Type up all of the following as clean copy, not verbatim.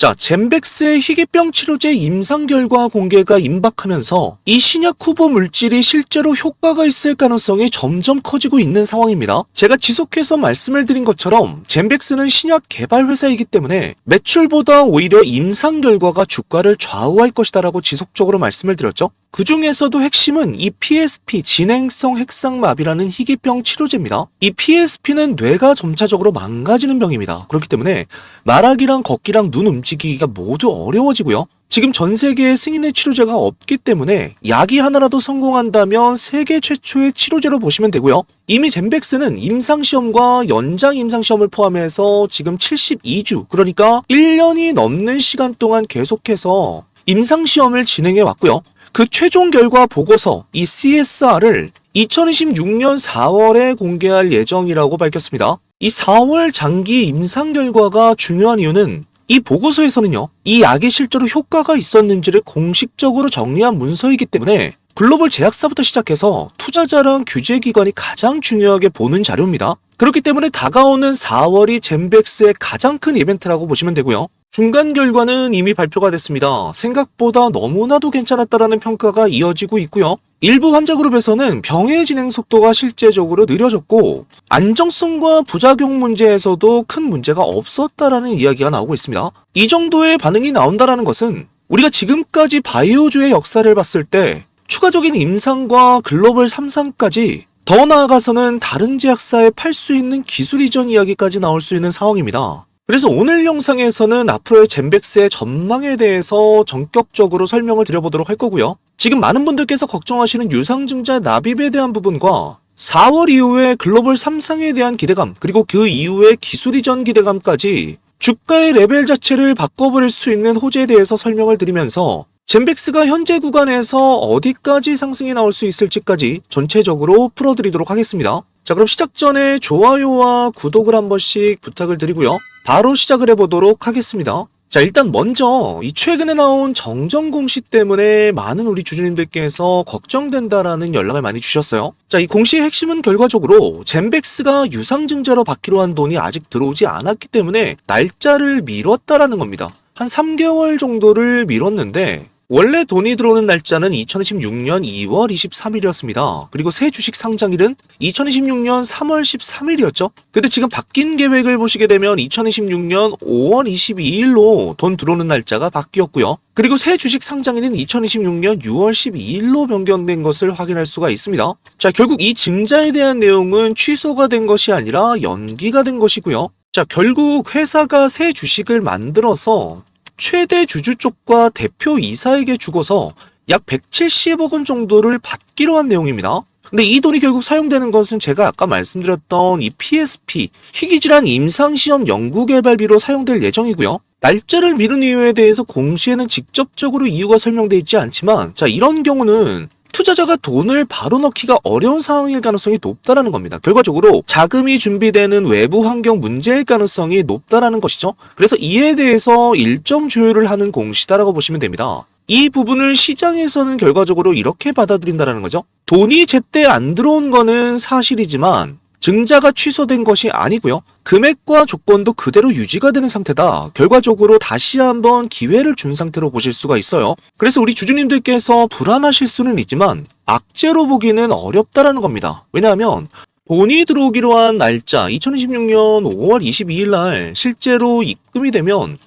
자, 젠백스의 희귀병 치료제 임상 결과 공개가 임박하면서 이 신약 후보 물질이 실제로 효과가 있을 가능성이 점점 커지고 있는 상황입니다. 제가 지속해서 말씀을 드린 것처럼 젠백스는 신약 개발 회사이기 때문에 매출보다 오히려 임상 결과가 주가를 좌우할 것이다라고 지속적으로 말씀을 드렸죠. 그 중에서도 핵심은 이 PSP, 진행성 핵상마비라는 희귀병 치료제입니다. 이 PSP는 뇌가 점차적으로 망가지는 병입니다. 그렇기 때문에 말하기랑 걷기랑 눈 움직이기가 모두 어려워지고요. 지금 전 세계에 승인의 치료제가 없기 때문에 약이 하나라도 성공한다면 세계 최초의 치료제로 보시면 되고요. 이미 젠백스는 임상시험과 연장 임상시험을 포함해서 지금 72주, 그러니까 1년이 넘는 시간 동안 계속해서 임상시험을 진행해 왔고요. 그 최종 결과 보고서, 이 CSR을 2026년 4월에 공개할 예정이라고 밝혔습니다. 이 4월 장기 임상 결과가 중요한 이유는 이 보고서에서는요, 이 약이 실제로 효과가 있었는지를 공식적으로 정리한 문서이기 때문에 글로벌 제약사부터 시작해서 투자자랑 규제기관이 가장 중요하게 보는 자료입니다. 그렇기 때문에 다가오는 4월이 젠백스의 가장 큰 이벤트라고 보시면 되고요. 중간 결과는 이미 발표가 됐습니다. 생각보다 너무나도 괜찮았다라는 평가가 이어지고 있고요. 일부 환자 그룹에서는 병의 진행 속도가 실제적으로 느려졌고 안정성과 부작용 문제에서도 큰 문제가 없었다라는 이야기가 나오고 있습니다. 이 정도의 반응이 나온다라는 것은 우리가 지금까지 바이오주의 역사를 봤을 때 추가적인 임상과 글로벌 3상까지 더 나아가서는 다른 제약사에 팔 수 있는 기술 이전 이야기까지 나올 수 있는 상황입니다. 그래서 오늘 영상에서는 앞으로의 젠백스의 전망에 대해서 전격적으로 설명을 드려보도록 할 거고요. 지금 많은 분들께서 걱정하시는 유상증자 납입에 대한 부분과 4월 이후에 글로벌 3상에 대한 기대감, 그리고 그 이후에 기술 이전 기대감까지 주가의 레벨 자체를 바꿔버릴 수 있는 호재에 대해서 설명을 드리면서 젠백스가 현재 구간에서 어디까지 상승이 나올 수 있을지까지 전체적으로 풀어드리도록 하겠습니다. 자, 그럼 시작 전에 좋아요와 구독을 한 번씩 부탁을 드리고요. 바로 시작을 해보도록 하겠습니다. 자, 일단 먼저 이 최근에 나온 정정 공시 때문에 많은 우리 주주님들께서 걱정된다라는 연락을 많이 주셨어요. 자, 이 공시의 핵심은 결과적으로 젠백스가 유상증자로 받기로 한 돈이 아직 들어오지 않았기 때문에 날짜를 미뤘다라는 겁니다. 한 3개월 정도를 미뤘는데 원래 돈이 들어오는 날짜는 2026년 2월 23일이었습니다. 그리고 새 주식 상장일은 2026년 3월 13일이었죠. 근데 지금 바뀐 계획을 보시게 되면 2026년 5월 22일로 돈 들어오는 날짜가 바뀌었고요. 그리고 새 주식 상장일은 2026년 6월 12일로 변경된 것을 확인할 수가 있습니다. 자, 결국 이 증자에 대한 내용은 취소가 된 것이 아니라 연기가 된 것이고요. 자, 결국 회사가 새 주식을 만들어서 최대 주주 쪽과 대표 이사에게 주고서 약 170억 원 정도를 받기로 한 내용입니다. 근데 이 돈이 결국 사용되는 것은 제가 아까 말씀드렸던 이 PSP, 희귀질환 임상시험 연구개발비로 사용될 예정이고요. 날짜를 미룬 이유에 대해서 공시에는 직접적으로 이유가 설명되어 있지 않지만, 자, 이런 경우는 투자자가 돈을 바로 넣기가 어려운 상황일 가능성이 높다라는 겁니다. 결과적으로 자금이 준비되는 외부 환경 문제일 가능성이 높다라는 것이죠. 그래서 이에 대해서 일정 조율을 하는 공시다라고 보시면 됩니다. 이 부분을 시장에서는 결과적으로 이렇게 받아들인다라는 거죠. 돈이 제때 안 들어온 거는 사실이지만 증자가 취소된 것이 아니고요. 금액과 조건도 그대로 유지가 되는 상태다. 결과적으로 다시 한번 기회를 준 상태로 보실 수가 있어요. 그래서 우리 주주님들께서 불안하실 수는 있지만 악재로 보기는 어렵다라는 겁니다. 왜냐하면 돈이 들어오기로 한 날짜 2026년 5월 22일 날 실제로 입금이 되면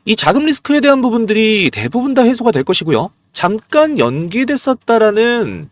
이 자금 리스크에 대한 부분들이 대부분 다 해소가 될 것이고요. 잠깐 연기됐었다라는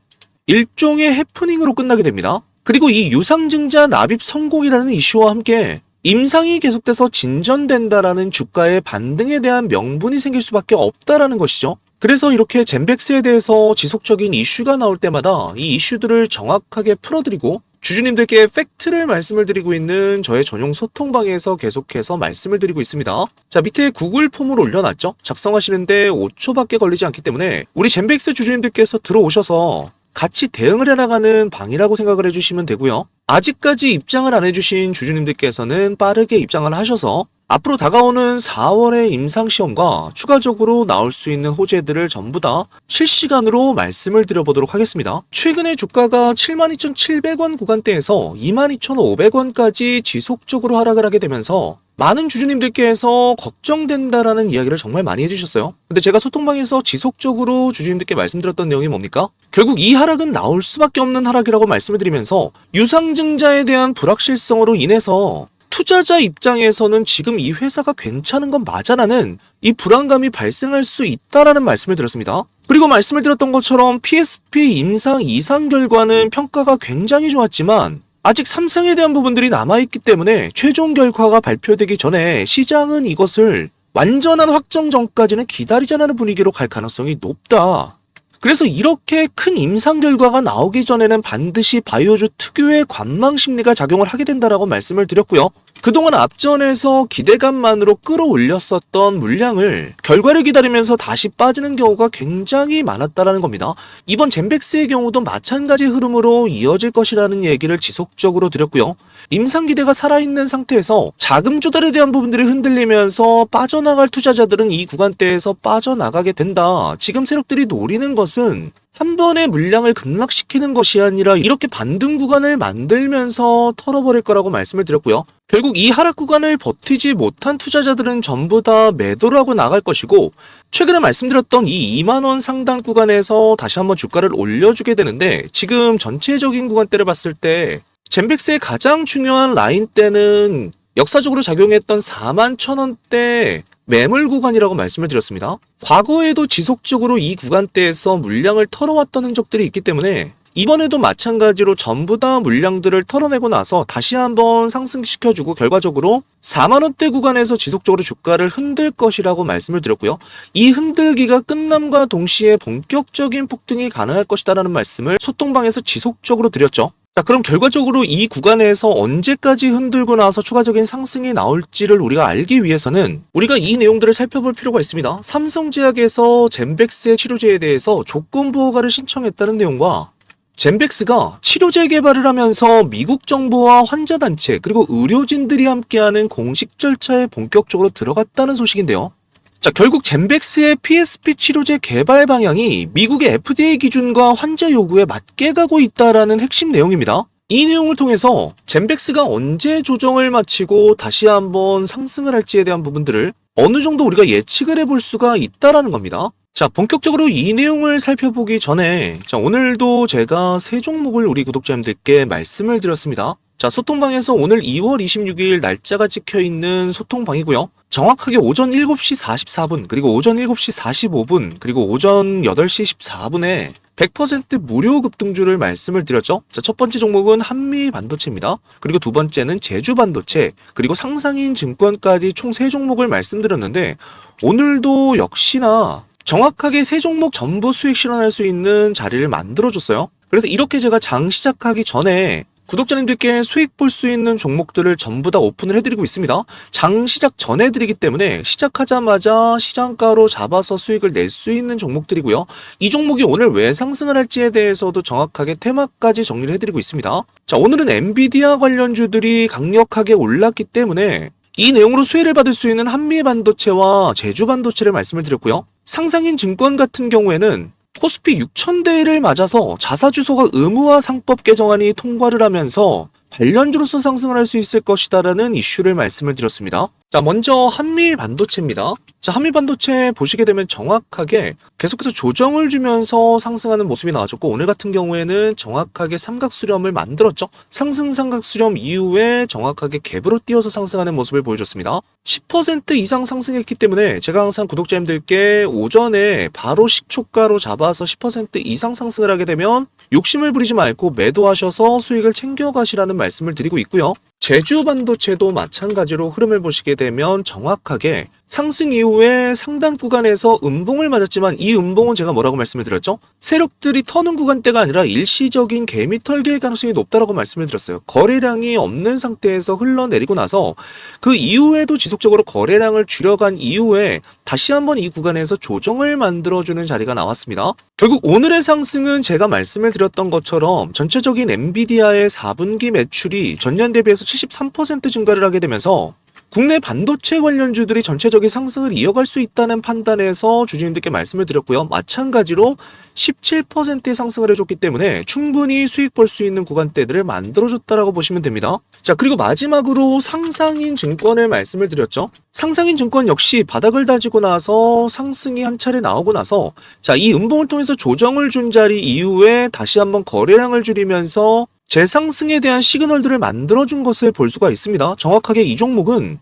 일종의 해프닝으로 끝나게 됩니다. 그리고 이 유상증자 납입 성공이라는 이슈와 함께 임상이 계속돼서 진전된다라는 주가의 반등에 대한 명분이 생길 수밖에 없다라는 것이죠. 그래서 이렇게 젠백스에 대해서 지속적인 이슈가 나올 때마다 이 이슈들을 정확하게 풀어드리고 주주님들께 팩트를 말씀을 드리고 있는 저의 전용 소통방에서 계속해서 말씀을 드리고 있습니다. 자, 밑에 구글 폼을 올려놨죠. 작성하시는데 5초밖에 걸리지 않기 때문에 우리 젠백스 주주님들께서 들어오셔서 같이 대응을 해나가는 방이라고 생각을 해주시면 되고요. 아직까지 입장을 안 해주신 주주님들께서는 빠르게 입장을 하셔서 앞으로 다가오는 4월의 임상시험과 추가적으로 나올 수 있는 호재들을 전부 다 실시간으로 말씀을 드려보도록 하겠습니다. 최근에 주가가 72,700원 구간대에서 22,500원까지 지속적으로 하락을 하게 되면서 많은 주주님들께서 걱정된다라는 이야기를 정말 많이 해주셨어요. 근데 제가 소통방에서 지속적으로 주주님들께 말씀드렸던 내용이 뭡니까? 결국 이 하락은 나올 수밖에 없는 하락이라고 말씀을 드리면서 유상증자에 대한 불확실성으로 인해서 투자자 입장에서는 지금 이 회사가 괜찮은 건 맞아라는 이 불안감이 발생할 수 있다라는 말씀을 드렸습니다. 그리고 말씀을 드렸던 것처럼 PSP 임상 이상 결과는 평가가 굉장히 좋았지만 아직 삼성에 대한 부분들이 남아있기 때문에 최종 결과가 발표되기 전에 시장은 이것을 완전한 확정 전까지는 기다리자는 분위기로 갈 가능성이 높다. 그래서 이렇게 큰 임상 결과가 나오기 전에는 반드시 바이오주 특유의 관망 심리가 작용을 하게 된다라고 말씀을 드렸고요. 그동안 앞전에서 기대감만으로 끌어올렸었던 물량을 결과를 기다리면서 다시 빠지는 경우가 굉장히 많았다라는 겁니다. 이번 젠백스의 경우도 마찬가지 흐름으로 이어질 것이라는 얘기를 지속적으로 드렸고요. 임상 기대가 살아있는 상태에서 자금 조달에 대한 부분들이 흔들리면서 빠져나갈 투자자들은 이 구간대에서 빠져나가게 된다. 지금 세력들이 노리는 것은 한 번에 물량을 급락시키는 것이 아니라 이렇게 반등 구간을 만들면서 털어버릴 거라고 말씀을 드렸고요. 결국 이 하락 구간을 버티지 못한 투자자들은 전부 다 매도를 하고 나갈 것이고, 최근에 말씀드렸던 이 2만원 상단 구간에서 다시 한번 주가를 올려주게 되는데, 지금 전체적인 구간대를 봤을 때 젠백스의 가장 중요한 라인대는 역사적으로 작용했던 41,000원대 매물 구간이라고 말씀을 드렸습니다. 과거에도 지속적으로 이 구간대에서 물량을 털어왔던 흔적들이 있기 때문에 이번에도 마찬가지로 전부 다 물량들을 털어내고 나서 다시 한번 상승시켜주고 결과적으로 4만원대 구간에서 지속적으로 주가를 흔들 것이라고 말씀을 드렸고요. 이 흔들기가 끝남과 동시에 본격적인 폭등이 가능할 것이다라는 말씀을 소통방에서 지속적으로 드렸죠. 자, 그럼 결과적으로 이 구간에서 언제까지 흔들고 나서 추가적인 상승이 나올지를 우리가 알기 위해서는 우리가 이 내용들을 살펴볼 필요가 있습니다. 삼성제약에서 젠백스의 치료제에 대해서 조건부허가를 신청했다는 내용과 젠백스가 치료제 개발을 하면서 미국 정부와 환자단체 그리고 의료진들이 함께하는 공식 절차에 본격적으로 들어갔다는 소식인데요. 자, 결국 젠백스의 PSP 치료제 개발 방향이 미국의 FDA 기준과 환자 요구에 맞게 가고 있다라는 핵심 내용입니다. 이 내용을 통해서 젠백스가 언제 조정을 마치고 다시 한번 상승을 할지에 대한 부분들을 어느 정도 우리가 예측을 해볼 수가 있다라는 겁니다. 자, 본격적으로 이 내용을 살펴보기 전에 오늘도 제가 세 종목을 우리 구독자님들께 말씀을 드렸습니다. 자, 소통방에서 오늘 2월 26일 날짜가 찍혀있는 소통방이고요. 정확하게 오전 7시 44분, 그리고 오전 7시 45분, 그리고 오전 8시 14분에 100% 무료 급등주를 말씀을 드렸죠. 자, 첫 번째 종목은 한미반도체입니다. 그리고 두 번째는 제주반도체, 그리고 상상인 증권까지 총 3종목을 말씀드렸는데 오늘도 역시나 정확하게 3종목 전부 수익 실현할 수 있는 자리를 만들어줬어요. 그래서 이렇게 제가 장 시작하기 전에 구독자님들께 수익 볼 수 있는 종목들을 전부 다 오픈을 해드리고 있습니다. 장 시작 전에 드리기 때문에 시작하자마자 시장가로 잡아서 수익을 낼 수 있는 종목들이고요. 이 종목이 오늘 왜 상승을 할지에 대해서도 정확하게 테마까지 정리를 해드리고 있습니다. 자, 오늘은 엔비디아 관련주들이 강력하게 올랐기 때문에 이 내용으로 수혜를 받을 수 있는 한미반도체와 제주반도체를 말씀을 드렸고요. 상상인 증권 같은 경우에는 코스피 6,000대를 맞아서 자사주소가 의무화 상법 개정안이 통과를 하면서 관련주로서 상승을 할 수 있을 것이다라는 이슈를 말씀을 드렸습니다. 자, 먼저 한미반도체입니다. 자, 한미반도체 보시게 되면 정확하게 계속해서 조정을 주면서 상승하는 모습이 나와줬고, 오늘 같은 경우에는 정확하게 삼각수렴을 만들었죠. 상승 삼각수렴 이후에 정확하게 갭으로 띄어서 상승하는 모습을 보여줬습니다. 10% 이상 상승했기 때문에 제가 항상 구독자님들께 오전에 바로 시초가로 잡아서 10% 이상 상승을 하게 되면 욕심을 부리지 말고 매도하셔서 수익을 챙겨가시라는 말씀을 드리고 있고요. 제주반도체도 마찬가지로 흐름을 보시게 되면 정확하게 상승 이후에 상단 구간에서 음봉을 맞았지만 이 음봉은 제가 뭐라고 말씀을 드렸죠? 세력들이 터는 구간대가 아니라 일시적인 개미 털기의 가능성이 높다라고 말씀을 드렸어요. 거래량이 없는 상태에서 흘러내리고 나서 그 이후에도 지속적으로 거래량을 줄여간 이후에 다시 한번 이 구간에서 조정을 만들어주는 자리가 나왔습니다. 결국 오늘의 상승은 제가 말씀을 드렸던 것처럼 전체적인 엔비디아의 4분기 매출이 전년 대비해서 73% 증가를 하게 되면서 국내 반도체 관련주들이 전체적인 상승을 이어갈 수 있다는 판단에서 주주님들께 말씀을 드렸고요. 마찬가지로 17%의 상승을 해줬기 때문에 충분히 수익 볼 수 있는 구간대들을 만들어줬다라고 보시면 됩니다. 자, 그리고 마지막으로 상상인 증권을 말씀을 드렸죠. 상상인 증권 역시 바닥을 다지고 나서 상승이 한 차례 나오고 나서 자, 이 음봉을 통해서 조정을 준 자리 이후에 다시 한번 거래량을 줄이면서 재상승에 대한 시그널들을 만들어준 것을 볼 수가 있습니다. 정확하게 이 종목은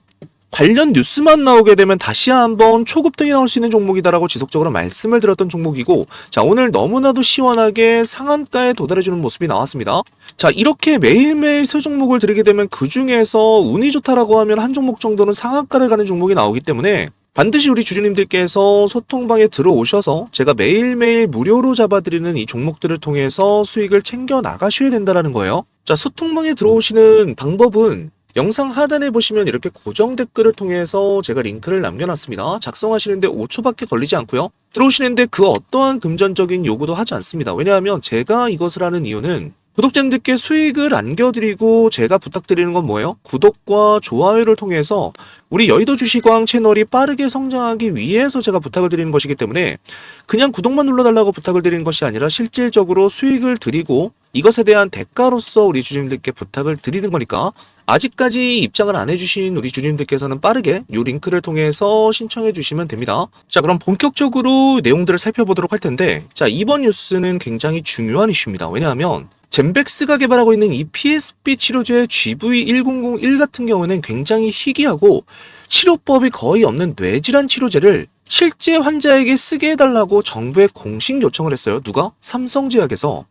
관련 뉴스만 나오게 되면 다시 한번 초급등이 나올 수 있는 종목이다라고 지속적으로 말씀을 드렸던 종목이고, 자, 오늘 너무나도 시원하게 상한가에 도달해주는 모습이 나왔습니다. 자, 이렇게 매일매일 세 종목을 들이게 되면 그 중에서 운이 좋다라고 하면 한 종목 정도는 상한가를 가는 종목이 나오기 때문에 반드시 우리 주주님들께서 소통방에 들어오셔서 제가 매일매일 무료로 잡아드리는 이 종목들을 통해서 수익을 챙겨 나가셔야 된다는 거예요. 자, 소통방에 들어오시는 방법은 영상 하단에 보시면 이렇게 고정 댓글을 통해서 제가 링크를 남겨놨습니다. 작성하시는데 5초밖에 걸리지 않고요. 들어오시는데 그 어떠한 금전적인 요구도 하지 않습니다. 왜냐하면 제가 이것을 하는 이유는 구독자님들께 수익을 안겨드리고 제가 부탁드리는 건 뭐예요? 구독과 좋아요를 통해서 우리 여의도 주식왕 채널이 빠르게 성장하기 위해서 제가 부탁을 드리는 것이기 때문에 그냥 구독만 눌러달라고 부탁을 드리는 것이 아니라 실질적으로 수익을 드리고 이것에 대한 대가로서 우리 주주님들께 부탁을 드리는 거니까 아직까지 입장을 안 해주신 우리 주주님들께서는 빠르게 이 링크를 통해서 신청해 주시면 됩니다. 자, 그럼 본격적으로 내용들을 살펴보도록 할 텐데, 자, 이번 뉴스는 굉장히 중요한 이슈입니다. 왜냐하면 젠백스가 개발하고 있는 이 PSP 치료제 GV1001 같은 경우는 굉장히 희귀하고 치료법이 거의 없는 뇌질환 치료제를 실제 환자에게 쓰게 해달라고 정부에 공식 요청을 했어요. 누가? 삼성제약에서.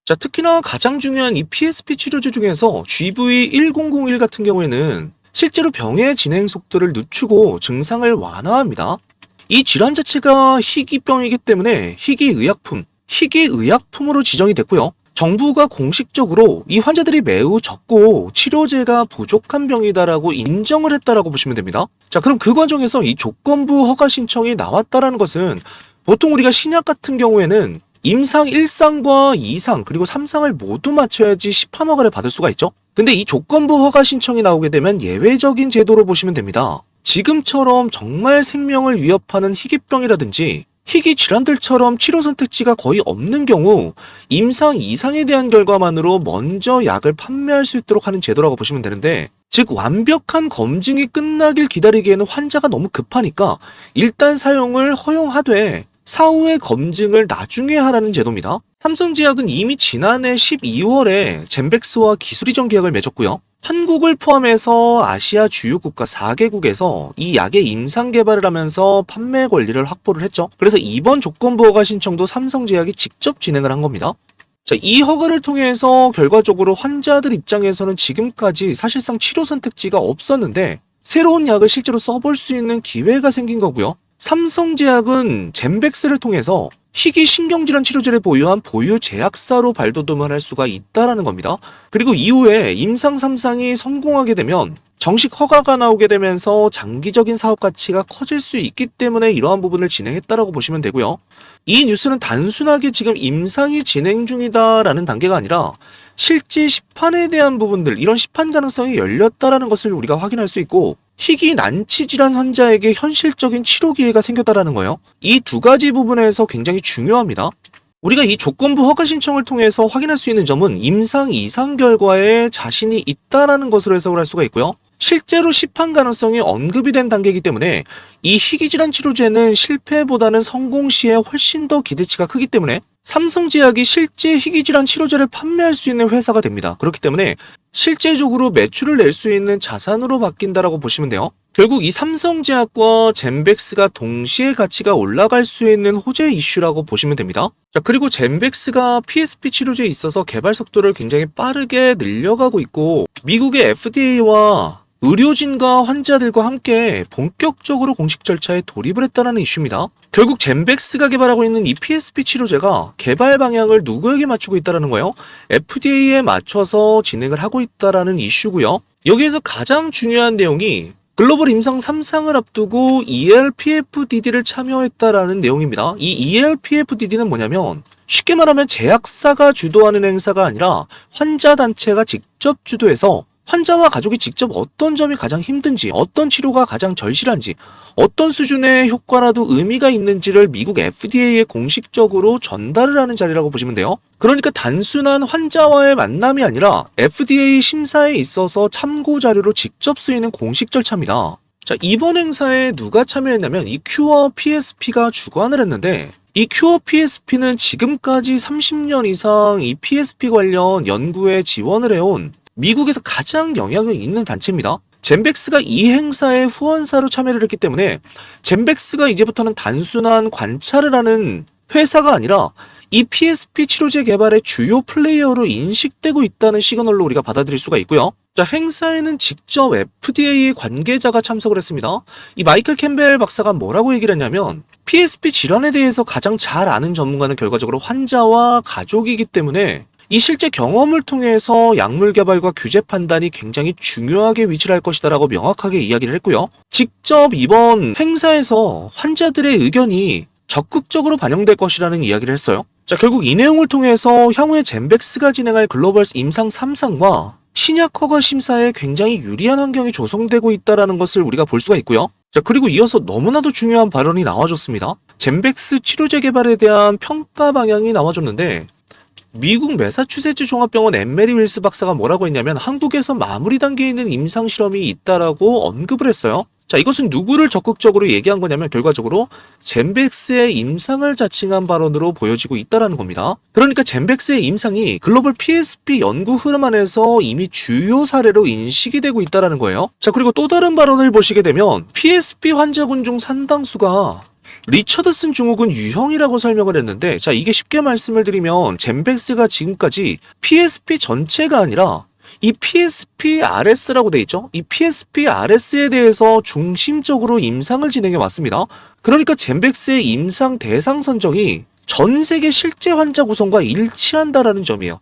자, 특히나 가장 중요한 이 PSP 치료제 중에서 GV1001 같은 경우에는 실제로 병의 진행 속도를 늦추고 증상을 완화합니다. 이 질환 자체가 희귀병이기 때문에 희귀의약품으로 지정이 됐고요. 정부가 공식적으로 이 환자들이 매우 적고 치료제가 부족한 병이다라고 인정을 했다라고 보시면 됩니다. 자, 그럼 그 과정에서 이 조건부 허가 신청이 나왔다라는 것은 보통 우리가 신약 같은 경우에는 임상 1상과 2상 그리고 3상을 모두 맞춰야지 시판 허가를 받을 수가 있죠. 근데 이 조건부 허가 신청이 나오게 되면 예외적인 제도로 보시면 됩니다. 지금처럼 정말 생명을 위협하는 희귀병이라든지 희귀 질환들처럼 치료 선택지가 거의 없는 경우 임상 2상에 대한 결과만으로 먼저 약을 판매할 수 있도록 하는 제도라고 보시면 되는데, 즉 완벽한 검증이 끝나길 기다리기에는 환자가 너무 급하니까 일단 사용을 허용하되 사후의 검증을 나중에 하라는 제도입니다. 삼성제약은 이미 지난해 12월에 젠백스와 기술 이전 계약을 맺었고요. 한국을 포함해서 아시아 주요 국가 4개국에서 이 약의 임상 개발을 하면서 판매 권리를 확보를 했죠. 그래서 이번 조건부 허가 신청도 삼성제약이 직접 진행을 한 겁니다. 자, 이 허가를 통해서 결과적으로 환자들 입장에서는 지금까지 사실상 치료 선택지가 없었는데 새로운 약을 실제로 써볼 수 있는 기회가 생긴 거고요. 삼성제약은 젠백스를 통해서 희귀 신경질환 치료제를 보유한 보유 제약사로 발돋움을 할 수가 있다라는 겁니다. 그리고 이후에 임상 3상이 성공하게 되면 정식 허가가 나오게 되면서 장기적인 사업 가치가 커질 수 있기 때문에 이러한 부분을 진행했다라고 보시면 되고요. 이 뉴스는 단순하게 지금 임상이 진행 중이다라는 단계가 아니라 실제 시판에 대한 부분들, 이런 시판 가능성이 열렸다라는 것을 우리가 확인할 수 있고, 희귀 난치 질환 환자에게 현실적인 치료 기회가 생겼다라는 거예요. 이 두 가지 부분에서 굉장히 중요합니다. 우리가 이 조건부 허가 신청을 통해서 확인할 수 있는 점은 임상 2상 결과에 자신이 있다라는 것으로 해석을 할 수가 있고요. 실제로 시판 가능성이 언급이 된 단계이기 때문에 이 희귀질환 치료제는 실패보다는 성공 시에 훨씬 더 기대치가 크기 때문에 삼성제약이 실제 희귀질환 치료제를 판매할 수 있는 회사가 됩니다. 그렇기 때문에 실제적으로 매출을 낼 수 있는 자산으로 바뀐다라고 보시면 돼요. 결국 이 삼성제약과 젠백스가 동시에 가치가 올라갈 수 있는 호재 이슈라고 보시면 됩니다. 자, 그리고 젠백스가 PSP 치료제에 있어서 개발 속도를 굉장히 빠르게 늘려가고 있고, 미국의 FDA와 의료진과 환자들과 함께 본격적으로 공식 절차에 돌입을 했다는 이슈입니다. 결국 젠백스가 개발하고 있는 이 PSP 치료제가 개발 방향을 누구에게 맞추고 있다는 거예요? FDA에 맞춰서 진행을 하고 있다는 이슈고요. 여기에서 가장 중요한 내용이 글로벌 임상 3상을 앞두고 ELPFDD를 참여했다라는 내용입니다. 이 ELPFDD는 뭐냐면 쉽게 말하면 제약사가 주도하는 행사가 아니라 환자 단체가 직접 주도해서 환자와 가족이 직접 어떤 점이 가장 힘든지, 어떤 치료가 가장 절실한지, 어떤 수준의 효과라도 의미가 있는지를 미국 FDA에 공식적으로 전달을 하는 자리라고 보시면 돼요. 그러니까 단순한 환자와의 만남이 아니라 FDA 심사에 있어서 참고 자료로 직접 쓰이는 공식 절차입니다. 자, 이번 행사에 누가 참여했냐면 이 큐어 PSP가 주관을 했는데, 이 큐어 PSP는 지금까지 30년 이상 이 PSP 관련 연구에 지원을 해온 미국에서 가장 영향력 있는 단체입니다. 젠백스가 이 행사에 후원사로 참여를 했기 때문에 젠백스가 이제부터는 단순한 관찰을 하는 회사가 아니라 이 PSP 치료제 개발의 주요 플레이어로 인식되고 있다는 시그널로 우리가 받아들일 수가 있고요. 자, 행사에는 직접 FDA 관계자가 참석을 했습니다. 이 마이클 캠벨 박사가 뭐라고 얘기를 했냐면 PSP 질환에 대해서 가장 잘 아는 전문가는 결과적으로 환자와 가족이기 때문에 이 실제 경험을 통해서 약물 개발과 규제 판단이 굉장히 중요하게 위치를 할 것이다 라고 명확하게 이야기를 했고요. 직접 이번 행사에서 환자들의 의견이 적극적으로 반영될 것이라는 이야기를 했어요. 자, 결국 이 내용을 통해서 향후에 젠백스가 진행할 글로벌 임상 3상과 신약 허가 심사에 굉장히 유리한 환경이 조성되고 있다는 것을 우리가 볼 수가 있고요. 자, 그리고 이어서 너무나도 중요한 발언이 나와줬습니다. 젠백스 치료제 개발에 대한 평가 방향이 나와줬는데 미국 매사추세츠 종합병원 엠메리 윌스 박사가 뭐라고 했냐면 한국에서 마무리 단계에 있는 임상 실험이 있다라고 언급을 했어요. 자, 이것은 누구를 적극적으로 얘기한 거냐면 결과적으로 젠백스의 임상을 자칭한 발언으로 보여지고 있다라는 겁니다. 그러니까 젠백스의 임상이 글로벌 PSP 연구 흐름 안에서 이미 주요 사례로 인식이 되고 있다라는 거예요. 자, 그리고 또 다른 발언을 보시게 되면 PSP 환자군 중 상당수가 리처드슨 증후군 유형이라고 설명을 했는데, 자, 이게 쉽게 말씀을 드리면 젠백스가 지금까지 PSP 전체가 아니라 이 PSP-RS라고 돼 있죠. 이 PSP-RS에 대해서 중심적으로 임상을 진행해 왔습니다. 그러니까 젠백스의 임상 대상 선정이 전 세계 실제 환자 구성과 일치한다라는 점이에요.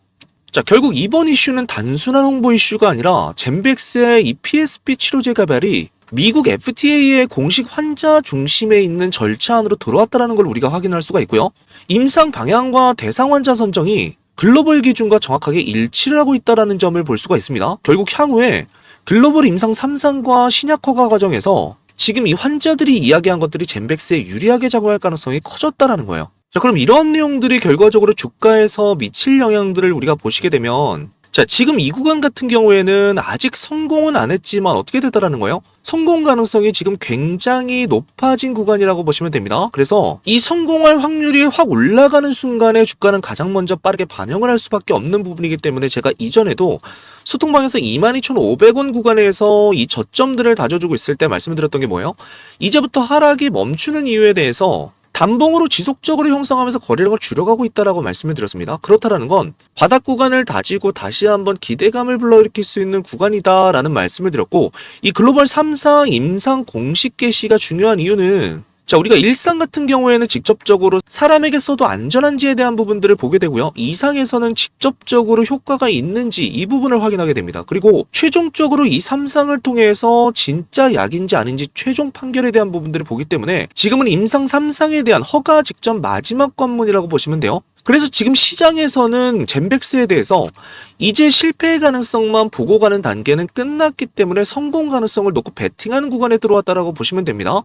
자, 결국 이번 이슈는 단순한 홍보 이슈가 아니라 젠백스의 이 PSP 치료제 개발이 미국 FDA의 공식 환자 중심에 있는 절차 안으로 들어왔다는 걸 우리가 확인할 수가 있고요. 임상 방향과 대상 환자 선정이 글로벌 기준과 정확하게 일치를 하고 있다는 점을 볼 수가 있습니다. 결국 향후에 글로벌 임상 3상과 신약 허가 과정에서 지금 이 환자들이 이야기한 것들이 젠백스에 유리하게 작용할 가능성이 커졌다는 거예요. 자, 그럼 이러한 내용들이 결과적으로 주가에서 미칠 영향들을 우리가 보시게 되면, 자, 지금 이 구간 같은 경우에는 아직 성공은 안 했지만 어떻게 되더라는 거예요? 성공 가능성이 지금 굉장히 높아진 구간이라고 보시면 됩니다. 그래서 이 성공할 확률이 확 올라가는 순간에 주가는 가장 먼저 빠르게 반영을 할 수밖에 없는 부분이기 때문에 제가 이전에도 소통방에서 22,500원 구간에서 이 저점들을 다져주고 있을 때 말씀을 드렸던 게 뭐예요? 이제부터 하락이 멈추는 이유에 대해서 단봉으로 지속적으로 형성하면서 거래량을 줄여가고 있다라고 말씀을 드렸습니다. 그렇다라는 건 바닥 구간을 다지고 다시 한번 기대감을 불러일으킬 수 있는 구간이다라는 말씀을 드렸고, 이 글로벌 3상 임상 공식 개시가 중요한 이유는, 자, 우리가 1상 같은 경우에는 직접적으로 사람에게 써도 안전한지에 대한 부분들을 보게 되고요. 2상에서는 직접적으로 효과가 있는지 이 부분을 확인하게 됩니다. 그리고 최종적으로 이 3상을 통해서 진짜 약인지 아닌지 최종 판결에 대한 부분들을 보기 때문에 지금은 임상 3상에 대한 허가 직전 마지막 관문이라고 보시면 돼요. 그래서 지금 시장에서는 젠백스에 대해서 이제 실패의 가능성만 보고 가는 단계는 끝났기 때문에 성공 가능성을 놓고 베팅하는 구간에 들어왔다라고 보시면 됩니다.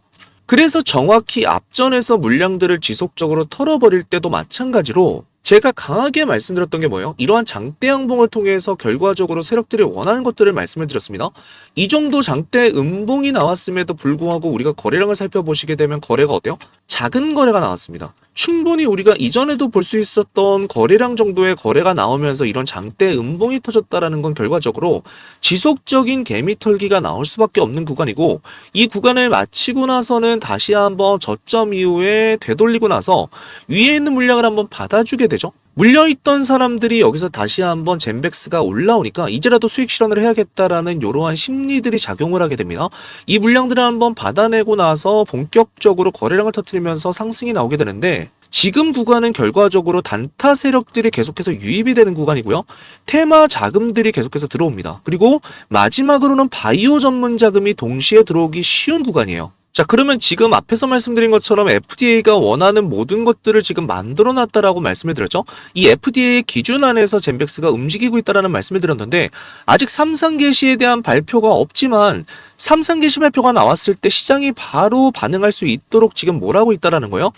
그래서 정확히 앞전에서 물량들을 지속적으로 털어버릴 때도 마찬가지로 제가 강하게 말씀드렸던 게 뭐예요? 이러한 장대 양봉을 통해서 결과적으로 세력들이 원하는 것들을 말씀을 드렸습니다. 이 정도 장대 음봉이 나왔음에도 불구하고 우리가 거래량을 살펴보시게 되면 거래가 어때요? 작은 거래가 나왔습니다. 충분히 우리가 이전에도 볼 수 있었던 거래량 정도의 거래가 나오면서 이런 장대 음봉이 터졌다라는 건 결과적으로 지속적인 개미 털기가 나올 수밖에 없는 구간이고, 이 구간을 마치고 나서는 다시 한번 저점 이후에 되돌리고 나서 위에 있는 물량을 한번 받아주게 되죠. 물려있던 사람들이 여기서 다시 한번 젠백스가 올라오니까 이제라도 수익 실현을 해야겠다라는 이러한 심리들이 작용을 하게 됩니다. 이 물량들을 한번 받아내고 나서 본격적으로 거래량을 터뜨리면서 상승이 나오게 되는데, 지금 구간은 결과적으로 단타 세력들이 계속해서 유입이 되는 구간이고요. 테마 자금들이 계속해서 들어옵니다. 그리고 마지막으로는 바이오 전문 자금이 동시에 들어오기 쉬운 구간이에요. 자, 그러면 지금 앞에서 말씀드린 것처럼 FDA가 원하는 모든 것들을 지금 만들어 놨다라고 말씀을 드렸죠. 이 FDA의 기준 안에서 젠백스가 움직이고 있다라는 말씀을 드렸는데 아직 3상 개시에 대한 발표가 없지만 3상 개시 발표가 나왔을 때 시장이 바로 반응할 수 있도록 지금 뭘 하고 있다라는 거예요.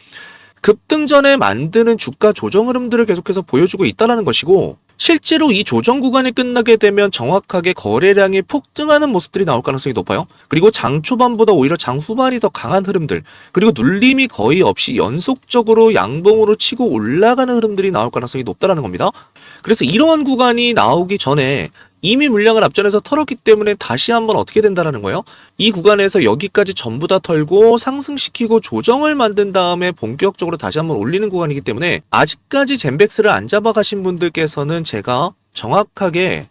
급등전에 만드는 주가 조정 흐름들을 계속해서 보여주고 있다라는 것이고, 실제로 이 조정 구간이 끝나게 되면 정확하게 거래량이 폭등하는 모습들이 나올 가능성이 높아요. 그리고 장 초반보다 오히려 장 후반이 더 강한 흐름들, 그리고 눌림이 거의 없이 연속적으로 양봉으로 치고 올라가는 흐름들이 나올 가능성이 높다라는 겁니다. 그래서 이러한 구간이 나오기 전에 이미 물량을 앞전에서 털었기 때문에 다시 한번 어떻게 된다라는 거예요. 이 구간에서 여기까지 전부 다 털고 상승시키고 조정을 만든 다음에 본격적으로 다시 한번 올리는 구간이기 때문에 아직까지 젠백스를 안 잡아가신 분들께서는 제가 정확하게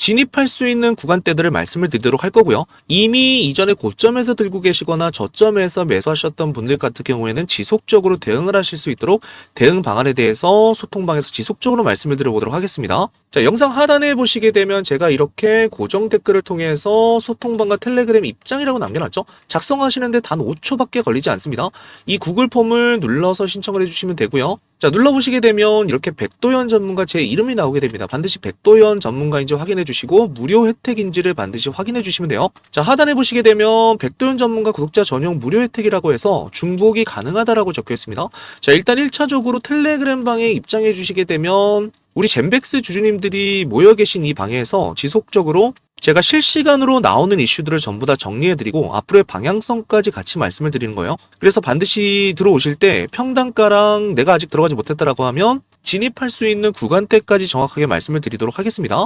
진입할 수 있는 구간대들을 말씀을 드리도록 할 거고요. 이미 이전에 고점에서 들고 계시거나 저점에서 매수하셨던 분들 같은 경우에는 지속적으로 대응을 하실 수 있도록 대응 방안에 대해서 소통방에서 지속적으로 말씀을 드려보도록 하겠습니다. 자, 영상 하단에 보시게 되면 제가 이렇게 고정 댓글을 통해서 소통방과 텔레그램 입장이라고 남겨놨죠. 작성하시는데 단 5초밖에 걸리지 않습니다. 이 구글 폼을 눌러서 신청을 해주시면 되고요. 자, 눌러보시게 되면 이렇게 백도현 전문가 제 이름이 나오게 됩니다. 반드시 백도현 전문가인지 확인해 주시고 무료 혜택인지를 반드시 확인해 주시면 돼요. 자, 하단에 보시게 되면 백도현 전문가 구독자 전용 무료 혜택이라고 해서 중복이 가능하다라고 적혀 있습니다. 자, 일단 1차적으로 텔레그램 방에 입장해 주시게 되면 우리 젠백스 주주님들이 모여 계신 이 방에서 지속적으로 제가 실시간으로 나오는 이슈들을 전부 다 정리해드리고 앞으로의 방향성까지 같이 말씀을 드리는 거예요. 그래서 반드시 들어오실 때 평단가랑 내가 아직 들어가지 못했다라고 하면 진입할 수 있는 구간대까지 정확하게 말씀을 드리도록 하겠습니다.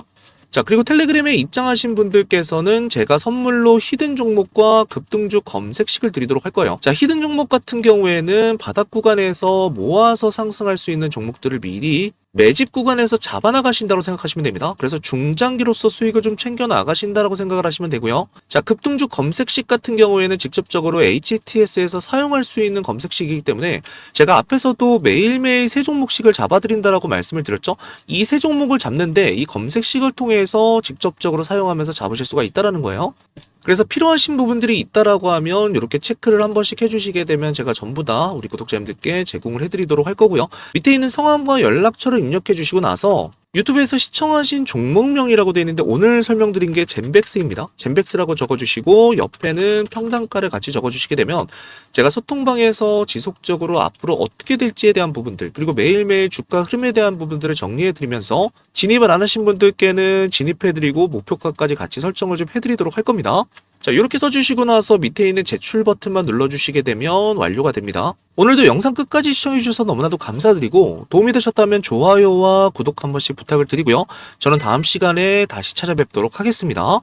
자, 그리고 텔레그램에 입장하신 분들께서는 제가 선물로 히든 종목과 급등주 검색식을 드리도록 할 거예요. 자, 히든 종목 같은 경우에는 바닥 구간에서 모아서 상승할 수 있는 종목들을 미리 매집 구간에서 잡아나가신다고 생각하시면 됩니다. 그래서 중장기로서 수익을 좀 챙겨 나가신다라고 생각을 하시면 되고요. 자, 급등주 검색식 같은 경우에는 직접적으로 HTS에서 사용할 수 있는 검색식이기 때문에 제가 앞에서도 매일매일 세 종목씩을 잡아드린다라고 말씀을 드렸죠. 이 세 종목을 잡는데 이 검색식을 통해서 직접적으로 사용하면서 잡으실 수가 있다라는 거예요. 그래서 필요하신 부분들이 있다라고 하면 이렇게 체크를 한 번씩 해주시게 되면 제가 전부 다 우리 구독자님들께 제공을 해드리도록 할 거고요. 밑에 있는 성함과 연락처를 입력해 주시고 나서 유튜브에서 시청하신 종목명이라고 되어 있는데 오늘 설명드린 게 젠백스입니다. 젠백스라고 적어주시고 옆에는 평단가를 같이 적어주시게 되면 제가 소통방에서 지속적으로 앞으로 어떻게 될지에 대한 부분들 그리고 매일매일 주가 흐름에 대한 부분들을 정리해드리면서 진입을 안 하신 분들께는 진입해드리고 목표가까지 같이 설정을 좀 해드리도록 할 겁니다. 자, 이렇게 써주시고 나서 밑에 있는 제출 버튼만 눌러주시게 되면 완료가 됩니다. 오늘도 영상 끝까지 시청해주셔서 너무나도 감사드리고 도움이 되셨다면 좋아요와 구독 한 번씩 부탁을 드리고요. 저는 다음 시간에 다시 찾아뵙도록 하겠습니다.